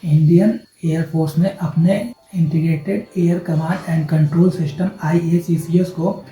Indian air force ने अपने integrated air command and control system IACCS को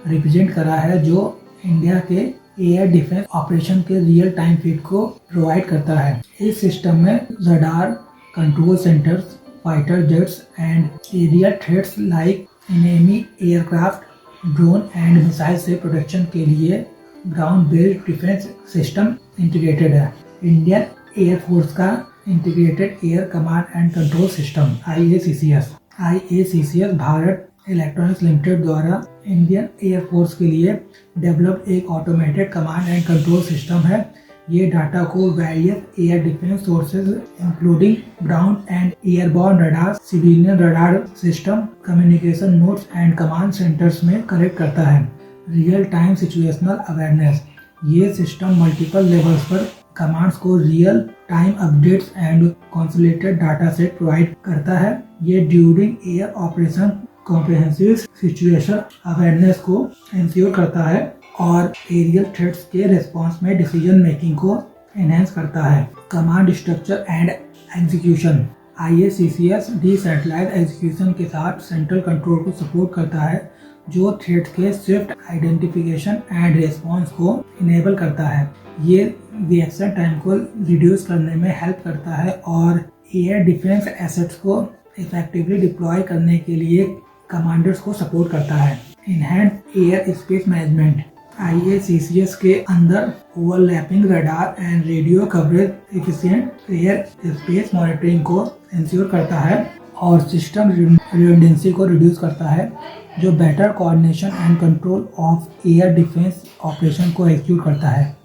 रिप्रेजेंट करा है, जो इंडिया के एयर डिफेंस ऑपरेशन के रियल टाइम फीड को प्रोवाइड करता है। इस सिस्टम में radar, control centres, fighter jets and aerial threats like enemy aircraft, drone and missile से प्रोटेक्शन के लिए ground based defence system integrated है। इंडियन एयरफोर्स का integrated air command and control system IACCS Bharat electronics limited द्वारा Indian air force के लिए developed एक automated command and control system है। ये डाटा को various air defence sources including ground and airborne radar, civilian radar system, communication nodes and command centres में collect करता है। रियल टाइम सिचुएशनल अवेयरनेस, ये सिस्टम मल्टीपल लेवल्स पर commands को real time updates and consolidated data set provide करता है। ये during air operation comprehensive situation awareness को इंश्योर करता है और एरियल थ्रेट्स के रिस्पांस में डिसीजन मेकिंग को एनहेंस करता है। Command structure and execution, IACCS decentralise execution के साथ सेंट्रल कंट्रोल को सपोर्ट करता है, जो थ्रेट के स्विफ्ट आइडेंटिफिकेशन एंड रिस्पांस को इनेबल करता है। ये रिएक्शन टाइम को रिड्यूस करने में हेल्प करता है और एयर डिफेंस एसेट्स को इफेक्टिवली डिप्लॉय करने के लिए कमांडर्स को सपोर्ट करता है। Enhanced air space management, IACCS के अंदर overlapping radar and radio coverage efficient air space monitoring को इंश्योर करता है और सिस्टम रिडंडेंसी को रिड्यूस करता है, जो better coordination and control of air defence operation को एक्सिक्यूट करता है।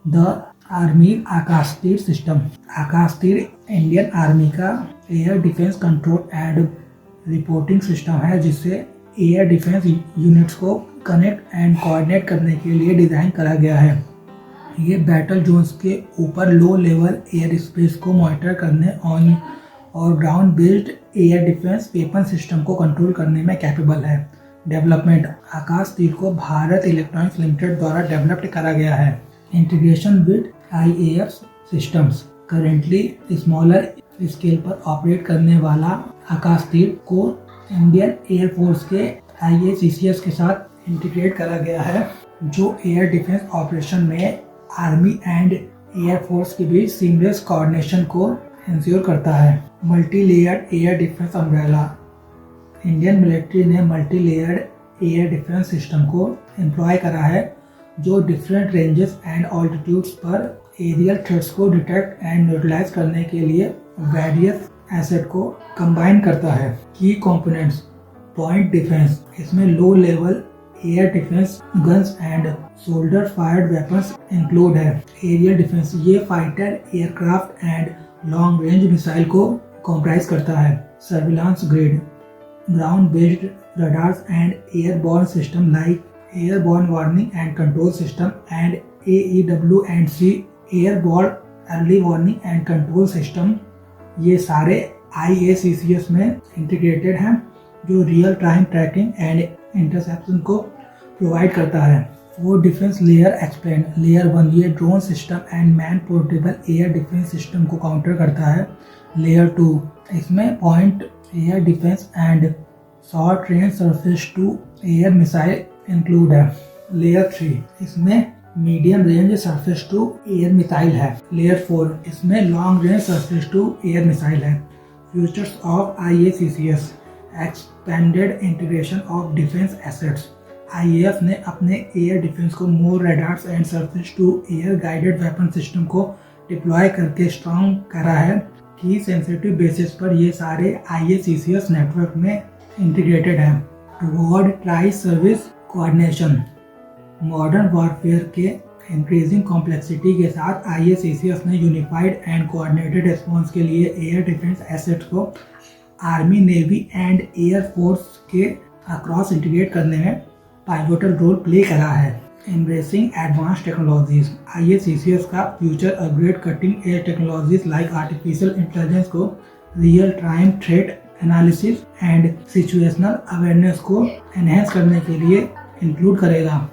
द आर्मी आकाश तीर सिस्टम, आकाश तीर इंडियन आर्मी का air defence control and reporting system है, जिससे एयर डिफेंस यूनिट्स को कनेक्ट एंड कोऑर्डिनेट करने के लिए डिज़ाइन करा गया है। ये बैटल जोन्स के ऊपर लो लेवल एयर स्पेस को मॉनिटर करने और ground based air defence weapon system को कंट्रोल करने में कैपेबल है। डेवलपमेंट, आकाश तीर को भारत इलेक्ट्रॉनिक्स लिमिटेड द्वारा डेवलप्ड करा गया है। Integration with IAF systems, currently smaller scale पर ऑपरेट करने वाला आकाश तीर को इंडियन एयरफोर्स के IACCS के साथ इंटीग्रेट करा गया है, जो एयर डिफेंस ऑपरेशन में आर्मी एंड एयरफोर्स के बीच सीमलेस कोऑर्डिनेशन को इंश्योर करता है। Multi layered air defence umbrella, Indian military ने multi layered air defence system को एम्प्लॉय करा है, जो डिफरेंट रेंजेस एंड ऑल्टीट्यूड्स पर एरियल थ्रेट्स को डिटेक्ट एंड न्यूट्रलाइज करने के लिए वेरियस एसेट को कंबाइन करता है। की कंपोनेंट्स, पॉइंट डिफेंस, इसमें low level air defence guns and shoulder fired weapons include है। एरियल डिफेंस, ये fighter aircraft and long range missile को कॉम्प्राइज करता है। Surveillance grid, ground based radars and airborne system like airborne warning and control system and AEW&C airborne early warning and control system, ये सारे IACCS में integrated हैं, जो real time tracking and interception को provide करता है। वो डिफेंस लेयर एक्सप्लेन, लेयर 1 ये drone system and man portable air defence system को काउंटर करता है। लेयर 2, इसमें point air defence and short range surface to air missile include है। लेयर 3, इसमें medium range surface to air missile है। Layer 4, इसमें long range surface to air missile है। Futures of IACCS, expanded integration of defence assets, IAF ने अपने air defence को more radars and surface to air guided weapon system को deploy करके strong करा है कि सेंसिटिव बेसिस पर ये सारे IACCS नेटवर्क में इंटीग्रेटेड हैं। Toward tri service coordination, modern warfare के इंक्रीजिंग कॉम्प्लेक्सिटी के साथ IACCS ने यूनिफाइड एंड कोऑर्डिनेटेड रिस्पॉन्स के लिए एयर डिफेंस एसेट्स को army, navy and air force के अक्रॉस इंटीग्रेट करने में पाइवोटल रोल प्ले करा है। एम्ब्रेसिंग एडवांस टेक्नोलॉजीज, IACCS का future upgrade cutting edge technologies like artificial intelligence को real time threat analysis and situational awareness को enhance करने के लिए इंक्लूड करेगा।